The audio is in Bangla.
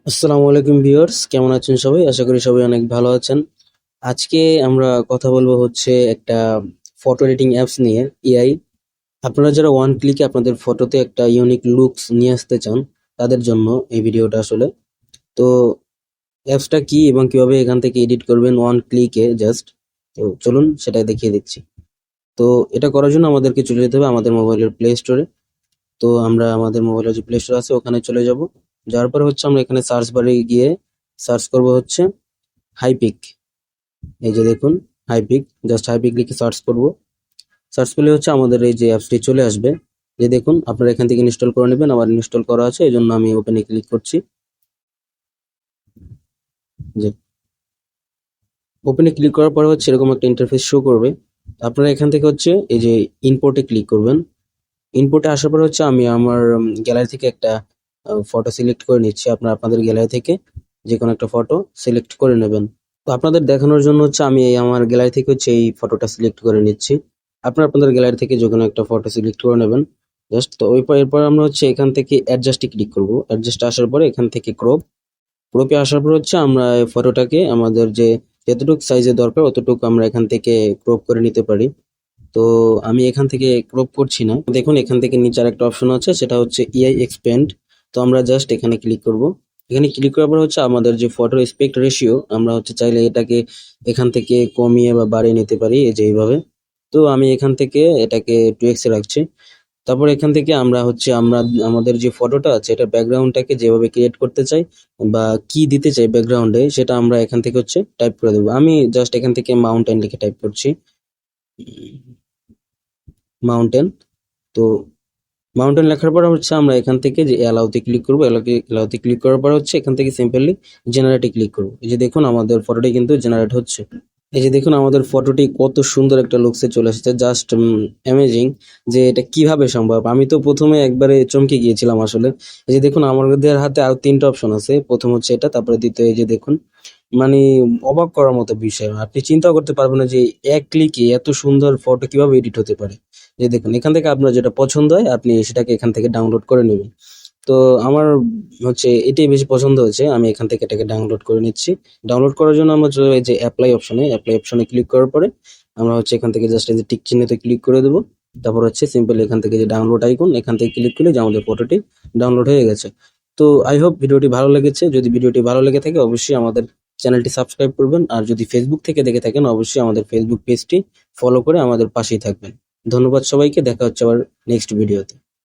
আসসালামু আলাইকুম ভিউয়ার্স, কেমন আছেন সবাই? আশা করি সবাই অনেক ভালো আছেন। আজকে আমরা কথা বলবো হচ্ছে একটা ফটো এডিটিং অ্যাপস নিয়ে, এআই। আপনারা যারা ওয়ান ক্লিকে আপনাদের ফটোতে একটা ইউনিক লুকস নিয়ে আসতে চান, তাদের জন্য এই ভিডিওটা আসলে। তো অ্যাপসটা কি এবং কিভাবে এখান থেকে এডিট করবেন ওয়ান ক্লিকে জাস্ট, তো চলুন সেটা দেখিয়ে দিচ্ছি। তো এটা করার জন্য আমাদেরকে চলে যেতে হবে আমাদের মোবাইলের প্লে স্টোরে। তো আমরা আমাদের মোবাইলের যে প্লে স্টোর আছে ওখানে চলে যাব। যাওয়ার পরে হচ্ছে আমরা এখানে সার্চ বারে গিয়ে সার্চ করব হচ্ছে হাইপিক। এই যে দেখুন, হাইপিক, জাস্ট হাইপিক লিখে সার্চ করব। সার্চ করলে হচ্ছে আমাদের এই যে অ্যাপসটি চলে আসবে। যে দেখুন, আপনারা এখান থেকে ইনস্টল করে নেবেন। আমার ইনস্টল করা আছে, এই জন্য আমি ওপেনে ক্লিক করছি। যে ওপেনে ক্লিক করার পরে হচ্ছে এরকম একটা ইন্টারফেস শো করবে। আপনারা এখান থেকে হচ্ছে এই যে ইম্পোর্টে ক্লিক করবেন। ইম্পোর্টে আসার পরে হচ্ছে আমি আমার গ্যালারি থেকে একটা ফটো সিলেক্ট করে নিচ্ছি। আপনারা আপনাদের গ্যালারি থেকে যে কোনো একটা ফটো সিলেক্ট করে নেবেন। তো আপনাদের দেখানোর জন্য হচ্ছে আমি এই আমার গ্যালারি থেকে হচ্ছে এই ফটোটা সিলেক্ট করে নিচ্ছি। আপনারা আপনাদের গ্যালারি থেকে যে কোনো একটা ফটো সিলেক্ট করে নেবেন। জাস্ট তো এরপর আমরা হচ্ছে এখান থেকে অ্যাডজাস্টে ক্লিক করব। অ্যাডজাস্টে আসার পরে এখান থেকে ক্রপে আসার পর হচ্ছে আমরা এই ফটোটাকে আমাদের যে যতটুকু সাইজে দরকার অতটুকু আমরা এখান থেকে ক্রপ করে নিতে পারি। তো আমি এখান থেকে ক্রপ করছি না। দেখুন, এখান থেকে নিচে আরেকটা অপশন আছে, সেটা হচ্ছে এআই এক্সপ্যান্ড। তো আমরা জাস্ট এখানে ক্লিক করব। এখানে ক্লিক করার পর হচ্ছে আমাদের যে ফটোর এসপেক্ট রেশিও, আমরা হচ্ছে চাইলে এটাকে এখান থেকে কমিয়ে বা বাড়িয়ে নিতে পারি, এই যে এইভাবে। তো আমি এখান থেকে এটাকে 2x এ রাখছি। তারপর এখান থেকে আমরা হচ্ছে আমাদের যে ফটোটা আছে এটা ব্যাকগ্রাউন্ডটাকে যেভাবে ক্রিয়েট করতে চাই বা কি দিতে চাই ব্যাকগ্রাউন্ডে, সেটা আমরা এখান থেকে হচ্ছে টাইপ করে দেবো। আমি জাস্ট এখান থেকে মাউন্টেন লিখে টাইপ করছি, মাউন্টেন। তো মাউন্টেন লেখার পর হচ্ছে আমরা এখান থেকে যে অ্যালাউতে ক্লিক করবো। অ্যালাউতে ক্লিক করার পর হচ্ছে এখান থেকে সিম্পলি জেনারেটে ক্লিক করবো। এই যে দেখুন, আমাদের ফটোটি কিন্তু জেনারেট হচ্ছে। এই যে দেখুন, আমাদের ফটোটি কত সুন্দর একটা লুকসে চলে এসেছে, জাস্ট অ্যামেজিং। যে এটা কিভাবে সম্ভব, আমি তো প্রথমে একবারে চমকে গিয়েছিলাম আসলে। এই যে দেখুন, আমাদের হাতে আরো তিনটা অপশন আছে। প্রথম হচ্ছে এটা, তারপরে দ্বিতীয়। এই যে দেখুন, মানে অবাক করার মতো বিষয়। আপনি চিন্তাও করতে পারবেন না যে এক ক্লিকে এত সুন্দর ফটো কিভাবে এডিট হতে পারে। যে দেখুন, এখান থেকে আপনার যেটা পছন্দ হয় আপনি সেটাকে এখান থেকে ডাউনলোড করে নেবেন। তো আমার হচ্ছে এটাই বেশি পছন্দ হয়েছে, আমি এখান থেকে এটাকে ডাউনলোড করে নিচ্ছি। ডাউনলোড করার জন্য আমরা চলে যাই যে অ্যাপ্লাই অপশনে ক্লিক করার পরে আমরা হচ্ছে এখান থেকে জাস্ট এই যে টিক চিহ্নতে ক্লিক করে দেবো। তারপর হচ্ছে সিম্পল এখান থেকে যে ডাউনলোড আইকন, এখান থেকে ক্লিক করলে যে আমাদের ফটোটি ডাউনলোড হয়ে গেছে। তো আই হোপ ভিডিওটি ভালো লেগেছে। যদি ভিডিওটি ভালো লেগে থাকে অবশ্যই আমাদের চ্যানেলটি সাবস্ক্রাইব করবেন। আর যদি ফেসবুক থেকে দেখে থাকেন অবশ্যই আমাদের ফেসবুক পেজটি ফলো করে আমাদের পাশেই থাকবেন। ধন্যবাদ সবাইকে, দেখা হচ্ছে আবার নেক্সট ভিডিওতে।